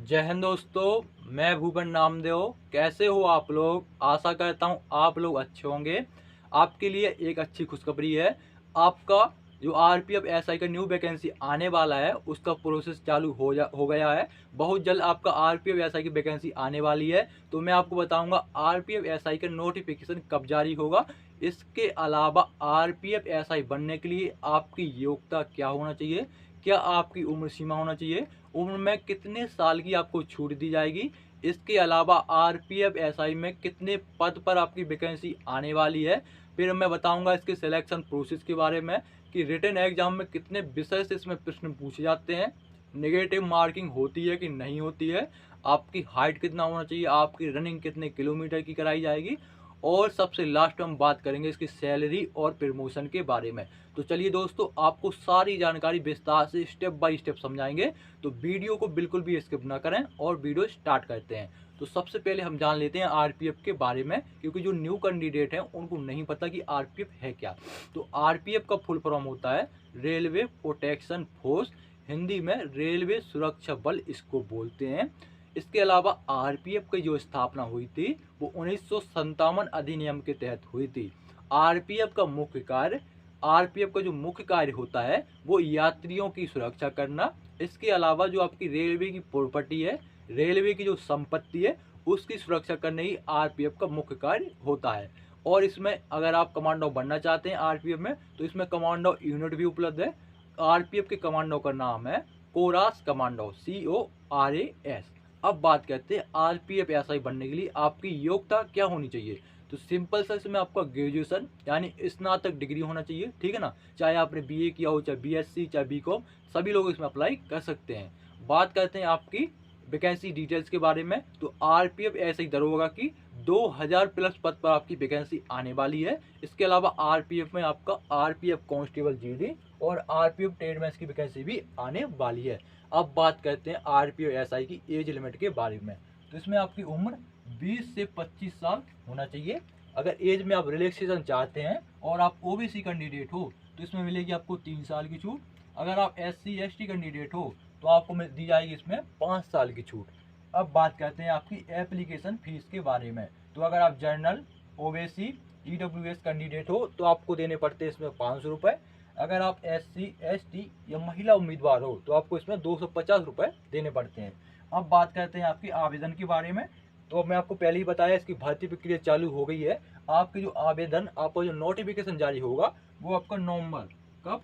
जय हिंद दोस्तों, मैं भूपेन नामदेव। कैसे हो आप लोग? आशा करता हूँ आप लोग अच्छे होंगे। आपके लिए एक अच्छी खुशखबरी है। आपका जो आरपीएफ एसआई का न्यू वैकेंसी आने वाला है उसका प्रोसेस चालू हो गया है। बहुत जल्द आपका आरपीएफ एसआई की वैकेंसी आने वाली है। तो मैं आपको बताऊंगा आरपीएफ एसआई का नोटिफिकेशन कब जारी होगा। इसके अलावा आरपीएफ एसआई बनने के लिए आपकी योग्यता क्या होना चाहिए, क्या आपकी उम्र सीमा होना चाहिए, उम्र में कितने साल की आपको छूट दी जाएगी, इसके अलावा आरपीएफ एसआई में कितने पद पर आपकी वैकेंसी आने वाली है। फिर मैं बताऊंगा इसके सिलेक्शन प्रोसेस के बारे में कि रिटन एग्जाम में कितने विषय से इसमें प्रश्न पूछे जाते हैं, नेगेटिव मार्किंग होती है कि नहीं होती है, आपकी हाइट कितना होना चाहिए, आपकी रनिंग कितने किलोमीटर की कराई जाएगी, और सबसे लास्ट में हम बात करेंगे इसकी सैलरी और प्रमोशन के बारे में। तो चलिए दोस्तों, आपको सारी जानकारी विस्तार से स्टेप बाय स्टेप समझाएंगे। तो वीडियो को बिल्कुल भी स्किप ना करें और वीडियो स्टार्ट करते हैं। तो सबसे पहले हम जान लेते हैं आरपीएफ के बारे में, क्योंकि जो न्यू कैंडिडेट हैं उनको नहीं पता कि आरपीएफ है क्या। तो आरपीएफ का फुल फॉर्म होता है रेलवे प्रोटेक्शन फोर्स, हिंदी में रेलवे सुरक्षा बल इसको बोलते हैं। इसके अलावा आरपीएफ की जो स्थापना हुई थी वो 1957 अधिनियम के तहत हुई थी। आरपीएफ का मुख्य कार्य आरपीएफ का जो मुख्य कार्य होता है वो यात्रियों की सुरक्षा करना। इसके अलावा जो आपकी रेलवे की प्रॉपर्टी है, रेलवे की जो संपत्ति है, उसकी सुरक्षा करना ही आरपीएफ का मुख्य कार्य होता है। और इसमें अगर आप कमांडो बनना चाहते हैं आरपीएफ में तो इसमें कमांडो यूनिट भी उपलब्ध है। आरपीएफ के कमांडो का नाम है कोरास कमांडो, CORAS। अब बात करते हैं आरपीएफ एसआई बनने के लिए आपकी योग्यता क्या होनी चाहिए। तो सिंपल सा इसमें आपका ग्रेजुएशन यानी स्नातक डिग्री होना चाहिए, ठीक है ना। चाहे आपने बीए किया हो, चाहे बीएससी, चाहे बीकॉम, सभी लोग इसमें अप्लाई कर सकते हैं। बात करते हैं आपकी वैकेंसी डिटेल्स के बारे में। तो आरपीएफ ऐसे ही दरोगा की 2000 प्लस पद पर आपकी वैकेंसी आने वाली है। इसके अलावा आरपीएफ में आपका आरपीएफ कांस्टेबल जीडी और आरपीएफ ट्रेडमैन की वैकेंसी भी आने वाली है। अब बात करते हैं आरपीएफ एसआई की एज लिमिट के बारे में। तो इसमें आपकी उम्र 20 से 25 साल होना चाहिए। अगर एज में आप रिलैक्सेशन चाहते हैं और आप ओबीसी कैंडिडेट हो तो इसमें मिलेगी आपको 3 साल की छूट। अगर आप SC ST कैंडिडेट हो तो आपको दी जाएगी इसमें 5 साल की छूट। अब बात करते हैं आपकी एप्लीकेशन फीस के बारे में। तो अगर आप जर्नल, ओबीसी, EWS कैंडिडेट हो तो आपको देने पड़ते हैं इसमें 500 रुपये। अगर आप SC ST या महिला उम्मीदवार हो तो आपको इसमें 250 रुपये देने पड़ते हैं। अब बात करते हैं आपकी आवेदन के बारे में। तो मैं आपको पहले ही बताया इसकी भर्ती प्रक्रिया चालू हो गई है। आपके जो आवेदन, आपका जो नोटिफिकेशन जारी होगा वो आपका नवंबर, कब,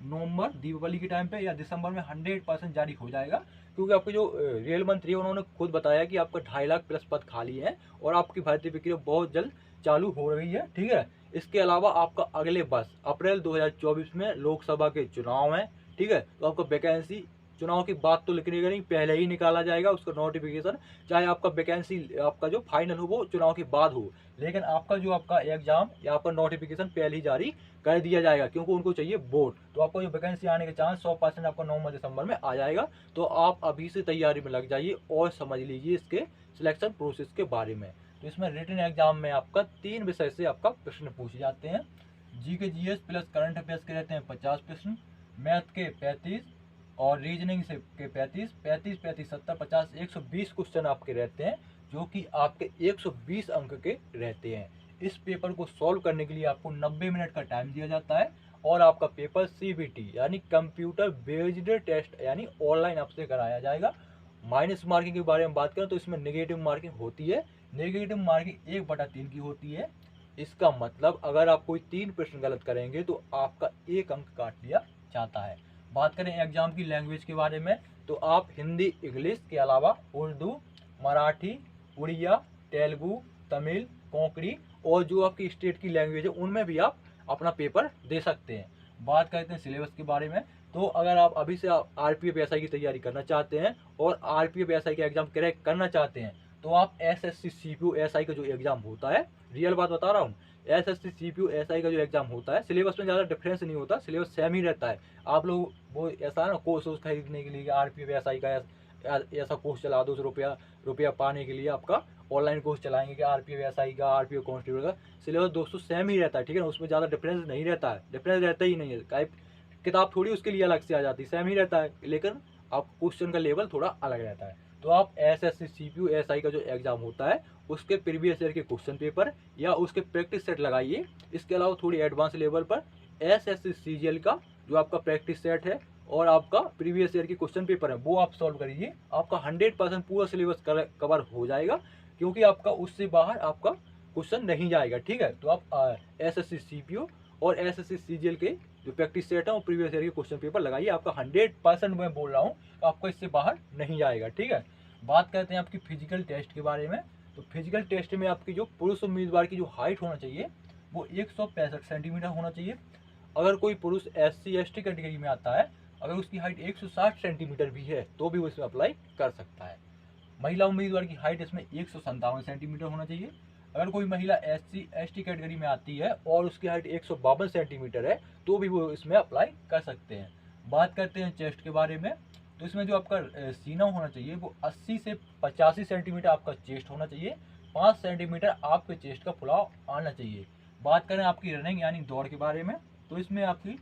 नवंबर दीपावली के टाइम पे या दिसंबर में 100% जारी हो जाएगा। क्योंकि आपके जो रेल मंत्री है उन्होंने खुद बताया कि आपका 2.5 लाख प्लस पद खाली है और आपकी भर्ती प्रक्रिया बहुत जल्द चालू हो रही है, ठीक है। इसके अलावा आपका अगले वर्ष अप्रैल 2024 में लोकसभा के चुनाव हैं, ठीक है। तो आपको वैकेंसी चुनाव की बात तो लिखने का नहीं, पहले ही निकाला जाएगा उसका नोटिफिकेशन। चाहे आपका वैकेंसी आपका जो फाइनल हो वो चुनाव के बाद हो, लेकिन आपका जो आपका एग्जाम या आपका नोटिफिकेशन पहले ही जारी कर दिया जाएगा, क्योंकि उनको चाहिए वोट। तो आपको जो वैकेंसी आने के चांस 100% आपको नवंबर दिसंबर में आ जाएगा। तो आप अभी से तैयारी में लग जाइए और समझ लीजिए इसके सिलेक्शन प्रोसेस के बारे में। तो इसमें रिटन एग्जाम में आपका 3 विषय से आपका प्रश्न पूछे जाते हैं। GK GS plus current affairs के रहते हैं 50 प्रश्न, मैथ के 35 और रीजनिंग से के 35, 35 35 70 50 120 क्वेश्चन आपके रहते हैं, जो कि आपके 120 अंक के रहते हैं। इस पेपर को सॉल्व करने के लिए आपको 90 मिनट का टाइम दिया जाता है और आपका पेपर CBT यानी कंप्यूटर बेस्ड टेस्ट यानी ऑनलाइन आपसे कराया जाएगा। माइनस मार्किंग के बारे में बात करें तो इसमें नेगेटिव मार्किंग होती है। नेगेटिव मार्किंग 1/3 की होती है। इसका मतलब अगर आप कोई 3 प्रश्न गलत करेंगे तो आपका 1 अंक काट लिया जाता है। बात करें एग्जाम की लैंग्वेज के बारे में तो आप हिंदी, इंग्लिश के अलावा उर्दू, मराठी, उड़िया, तेलुगु, तमिल, कोंकणी और जो आपकी स्टेट की लैंग्वेज है उनमें भी आप अपना पेपर दे सकते हैं। बात करते हैं सिलेबस के बारे में। तो अगर आप अभी से आरपीएफ एसआई की तैयारी करना चाहते हैं और आरपीएफ एसआई का एग्जाम क्रैक करना चाहते हैं तो आप SSC CPO SI का जो एग्जाम होता है, रियल बात बता रहा हूँ, SSC CPO SI का जो एग्जाम होता है सिलेबस में ज़्यादा डिफरेंस नहीं होता, सिलेबस सेम ही रहता है। आप लोग वो ऐसा है ना कोर्स खरीदने के लिए आरपीएफ एसआई का ऐसा कोर्स चला 200 रुपया पाने के लिए आपका ऑनलाइन कोर्स चलाएंगे कि आरपीएफ एसआई का, आरपीएफ कांस्टेबल का सिलेबस दोस्तों सेम ही रहता है, ठीक है ना। उसमें ज़्यादा डिफरेंस नहीं रहता है, डिफरेंस रहता ही नहीं है। किताब थोड़ी उसके लिए अलग से आ जाती है, सेम ही रहता है, लेकिन आप क्वेश्चन का लेवल थोड़ा अलग रहता है। तो आप SSC CPO SI का जो एग्ज़ाम होता है उसके प्रीवियस ईयर के क्वेश्चन पेपर या उसके प्रैक्टिस सेट लगाइए। इसके अलावा थोड़ी एडवांस लेवल पर SSC CGL का जो आपका प्रैक्टिस सेट है और आपका प्रीवियस ईयर के क्वेश्चन पेपर है वो आप सॉल्व करिए। आपका 100% पूरा सिलेबस कवर हो जाएगा, क्योंकि आपका उससे बाहर आपका क्वेश्चन नहीं जाएगा। ठीक है, तो आप SSC CPO और SSC CGL के जो प्रैक्टिस सेट है और प्रीवियस ईयर के क्वेश्चन पेपर लगाइए। आपका 100% मैं बोल रहा हूँ, तो आपको इससे बाहर नहीं जाएगा। ठीक है, बात करते हैं आपकी फिजिकल टेस्ट के बारे में। तो फिजिकल टेस्ट में आपकी जो पुरुष उम्मीदवार की जो हाइट होना चाहिए वो 165 सेंटीमीटर होना चाहिए। अगर कोई पुरुष SC ST कैटेगरी में आता है, अगर उसकी हाइट 160 सेंटीमीटर भी है तो भी वो इसमें अप्लाई कर सकता है। महिला उम्मीदवार की हाइट इसमें 157 सेंटीमीटर होना चाहिए। अगर कोई महिला SC ST कैटेगरी में आती है और उसकी हाइट 152 सेंटीमीटर है तो भी वो इसमें अप्लाई कर सकते हैं। बात करते हैं चेस्ट के बारे में। तो इसमें जो आपका सीना होना चाहिए वो 80 से 85 सेंटीमीटर आपका चेस्ट होना चाहिए। 5 सेंटीमीटर आपके चेस्ट का फुलाव आना चाहिए। बात करें आपकी रनिंग यानी दौड़ के बारे में, तो इसमें आपकी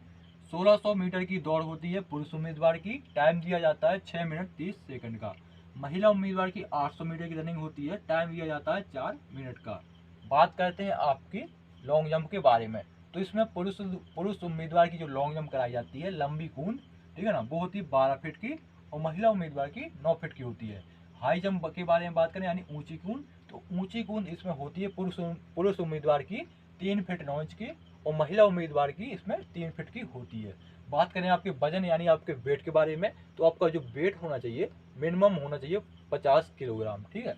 1600 मीटर की दौड़ होती है पुरुष उम्मीदवार की। टाइम दिया जाता है 6 मिनट 30 सेकंड का। महिला उम्मीदवार की 800 मीटर की रनिंग होती है। टाइम दिया जाता है 4 मिनट का। बात करते हैं आपकी लॉन्ग जंप के बारे में। तो इसमें पुरुष उम्मीदवार की जो लॉन्ग जंप कराई जाती है लंबी कूद, ठीक है ना, वो होती है 12 फीट की और महिला उम्मीदवार की 9 फीट की होती है। हाई जंप के बारे में बात करें यानी ऊंची कूद, तो ऊंची कूद इसमें होती है पुरुष उम्मीदवार की 3 फीट 9 इंच की और महिला उम्मीदवार की इसमें 3 फीट की होती है। बात करें आपके वजन यानी आपके वेट के बारे में, तो आपका जो वेट होना चाहिए मिनिमम होना चाहिए 50 किलोग्राम। ठीक है,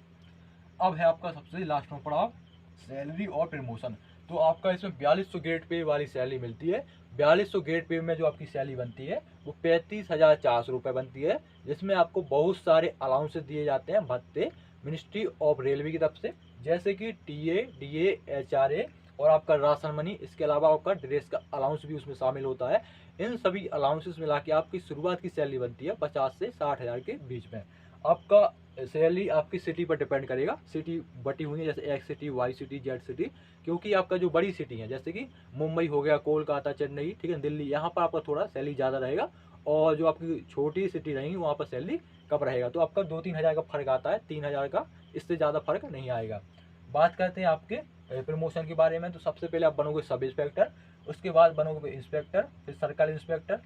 अब है आपका सबसे लास्ट में पड़ाव सैलरी और प्रमोशन। तो आपका इसमें 4200 ग्रेड पे वाली सैलरी मिलती है। 4200 ग्रेड पे में जो आपकी सैलरी बनती है वो 35,400 रुपये बनती है, जिसमें आपको बहुत सारे अलाउंसेस दिए जाते हैं भत्ते मिनिस्ट्री ऑफ रेलवे की तरफ से, जैसे कि TA DA HRA और आपका राशन मनी। इसके अलावा आपका ड्रेस का अलाउंस भी उसमें शामिल होता है। इन सभी अलाउंसेस मिला के आपकी शुरुआत की सैलरी बनती है 50 से 60 हज़ार के बीच में। आपका सैलरी आपकी सिटी पर डिपेंड करेगा। सिटी बटी हुई है जैसे X city, Y city, Z city, क्योंकि आपका जो बड़ी सिटी है जैसे कि मुंबई हो गया, कोलकाता, चेन्नई, ठीक है, दिल्ली, यहाँ पर आपका थोड़ा सैलरी ज़्यादा रहेगा और जो आपकी छोटी सिटी रहेंगी वहाँ पर सैलरी कम रहेगा। तो आपका 2-3 हज़ार का फर्क आता है, 3 हज़ार का, इससे ज़्यादा फर्क नहीं आएगा। बात करते हैं आपके प्रमोशन के बारे में। तो सबसे पहले आप बनोगे सब इंस्पेक्टर, उसके बाद बनोगे इंस्पेक्टर, फिर सर्कल इंस्पेक्टर,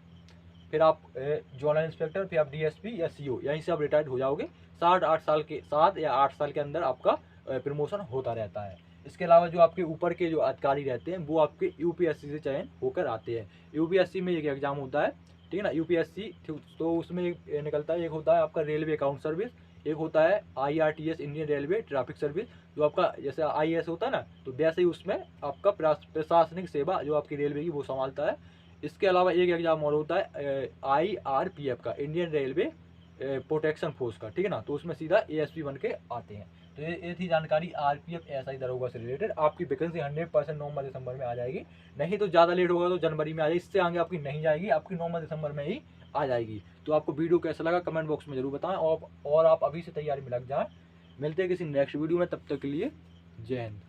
फिर आप जोनल इंस्पेक्टर, फिर आप DSP या CO, यहीं से आप रिटायर्ड हो जाओगे। 7 या 8 साल के अंदर आपका प्रमोशन होता रहता है। इसके अलावा जो आपके ऊपर के जो अधिकारी रहते हैं वो आपके UPSC से चयन होकर आते हैं। UPSC में एक एग्जाम होता है, ठीक है ना, UPSC, तो उसमें एक निकलता है, एक होता है आपका रेलवे अकाउंट सर्विस, एक होता है IRTS Indian railway traffic service, जो आपका जैसे IAS होता है ना, तो वैसे ही उसमें आपका प्रशासनिक सेवा जो आपकी रेलवे की वो संभालता है। इसके अलावा एक एग्जाम और होता है IRPF का, इंडियन रेलवे प्रोटेक्शन फोर्स का, ठीक है ना, तो उसमें सीधा ASP बन के आते हैं। तो ये थी जानकारी RPF SI दरोगा से रिलेटेड। आपकी वैकेंसी 100% नवंबर दिसंबर में आ जाएगी, नहीं तो ज़्यादा लेट होगा तो जनवरी में आ जाएगी, इससे आगे आपकी नहीं जाएगी, आपकी नवंबर दिसंबर में ही आ जाएगी। तो आपको वीडियो कैसा लगा कमेंट बॉक्स में जरूर बताएं और आप अभी से तैयारी में लग जाएं। मिलते हैं किसी नेक्स्ट वीडियो में, तब तक के लिए जय हिंद।